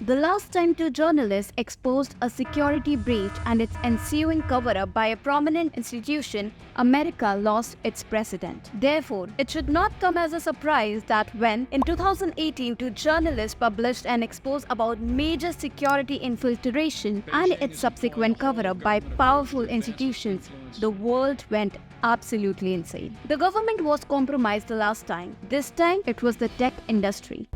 The last time two journalists exposed a security breach and its ensuing cover-up by a prominent institution, America lost its president. Therefore, it should not come as a surprise that when, in 2018, two journalists published an expose about major security infiltration and its subsequent cover-up by powerful institutions, the world went absolutely insane. The government was compromised the last time. This time, it was the tech industry.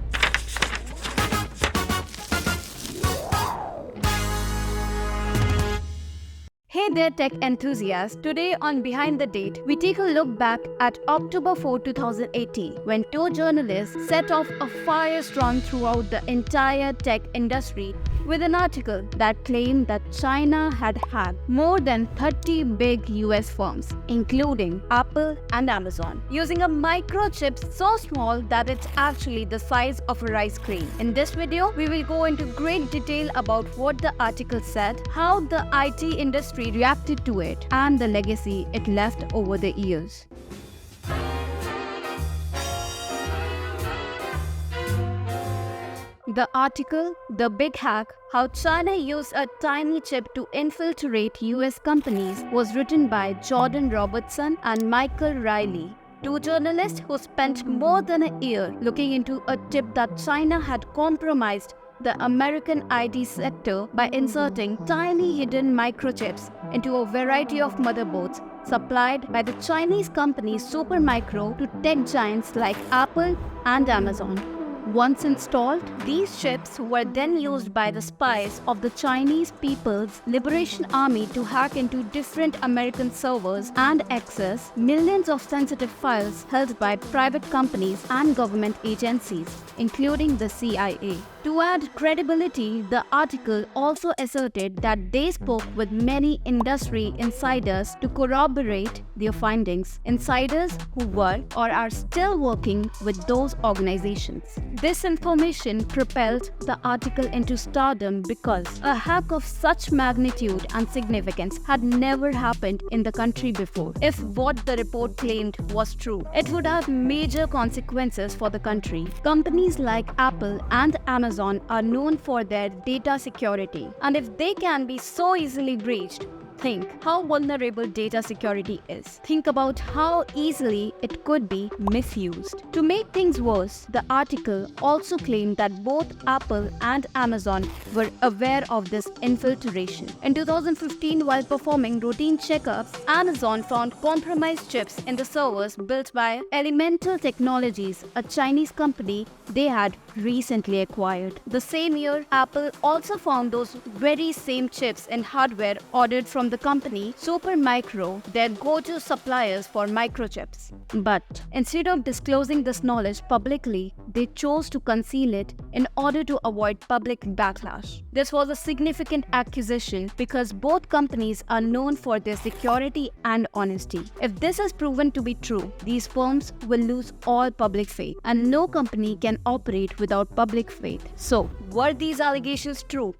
Hey there tech enthusiasts, today on Behind the Date, we take a look back at October 4, 2018, when two journalists set off a firestorm throughout the entire tech industry with an article that claimed that China had hacked more than 30 big US firms, including Apple and Amazon, using a microchip so small that it's actually the size of a rice grain. In this video, we will go into great detail about what the article said, how the IT industry reacted to it, and the legacy it left over the years. The article, The Big Hack, How China Used a Tiny Chip to Infiltrate US Companies, was written by Jordan Robertson and Michael Riley, two journalists who spent more than a year looking into a tip that China had compromised the American IT sector by inserting tiny hidden microchips into a variety of motherboards supplied by the Chinese company Supermicro to tech giants like Apple and Amazon. Once installed, these chips were then used by the spies of the Chinese People's Liberation Army to hack into different American servers and access millions of sensitive files held by private companies and government agencies, including the CIA. To add credibility, the article also asserted that they spoke with many industry insiders to corroborate their findings, insiders who were or are still working with those organizations. This information propelled the article into stardom because a hack of such magnitude and significance had never happened in the country before. If what the report claimed was true, it would have major consequences for the country. Companies like Apple and Amazon are known for their data security, and if they can be so easily breached, think how vulnerable data security is. Think about how easily it could be misused. To make things worse, the article also claimed that both Apple and Amazon were aware of this infiltration. In 2015, while performing routine checkups, Amazon found compromised chips in the servers built by Elemental Technologies, a Chinese company they had recently acquired. The same year, Apple also found those very same chips in hardware ordered from the company Supermicro, their go-to suppliers for microchips. But instead of disclosing this knowledge publicly, they chose to conceal it in order to avoid public backlash. This was a significant accusation because both companies are known for their security and honesty. If this is proven to be true, these firms will lose all public faith, and no company can operate without public faith. So, were these allegations true?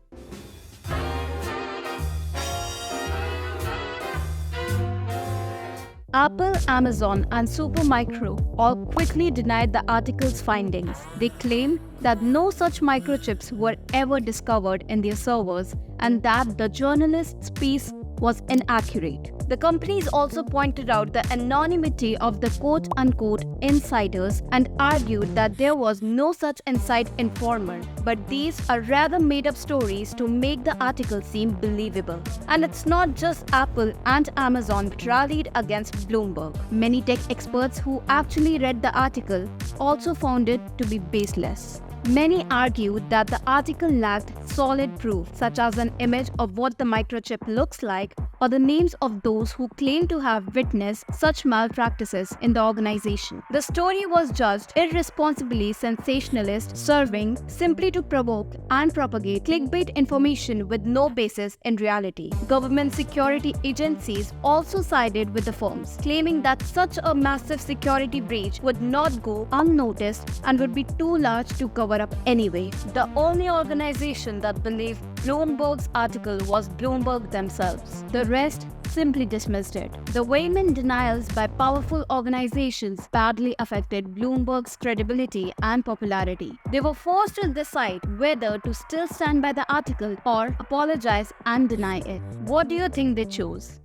Apple, Amazon, and Supermicro all quickly denied the article's findings. They claimed that no such microchips were ever discovered in their servers and that the journalist's piece was inaccurate. The companies also pointed out the anonymity of the quote-unquote insiders and argued that there was no such inside informer. But these are rather made-up stories to make the article seem believable. And it's not just Apple and Amazon that rallied against Bloomberg. Many tech experts who actually read the article also found it to be baseless. Many argued that the article lacked solid proof, such as an image of what the microchip looks like or the names of those who claim to have witnessed such malpractices in the organization. The story was judged irresponsibly sensationalist, serving simply to provoke and propagate clickbait information with no basis in reality. Government security agencies also sided with the firms, claiming that such a massive security breach would not go unnoticed and would be too large to cover up anyway. The only organization that believed Bloomberg's article was Bloomberg themselves. The rest simply dismissed it. The vehement denials by powerful organizations badly affected Bloomberg's credibility and popularity. They were forced to decide whether to still stand by the article or apologize and deny it. What do you think they chose?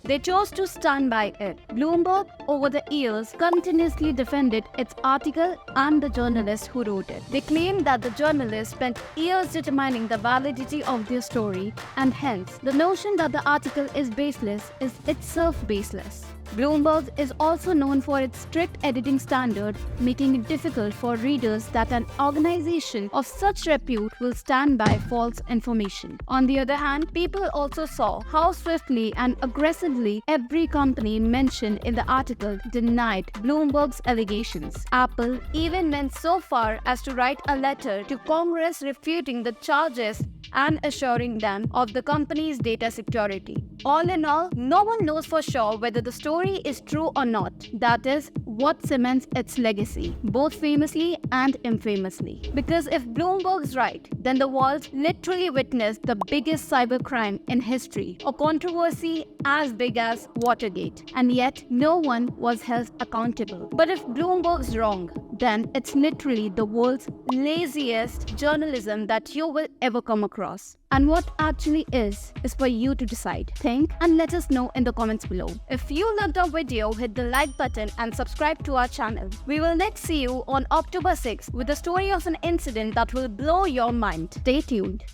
They chose to stand by it. Bloomberg, over the years, continuously defended its article and the journalist who wrote it. They claimed that the journalist spent years determining the validity of their story, and hence, the notion that the article is baseless is itself baseless. Bloomberg is also known for its strict editing standard, making it difficult for readers that an organization of such repute will stand by false information. On the other hand, people also saw how swiftly and aggressively every company mentioned in the article denied Bloomberg's allegations. Apple even went so far as to write a letter to Congress refuting the charges and assuring them of the company's data security. All in all, no one knows for sure whether the story is true or not. That is what cements its legacy, both famously and infamously. Because if Bloomberg's right, then the world literally witnessed the biggest cybercrime in history, a controversy as big as Watergate, and yet no one was held accountable. But if Bloomberg's wrong, then it's literally the world's laziest journalism that you will ever come across. And what actually is for you to decide. Think and let us know in the comments below. If you loved our video, hit the like button and subscribe to our channel. We will next see you on October 6th with the story of an incident that will blow your mind. Stay tuned.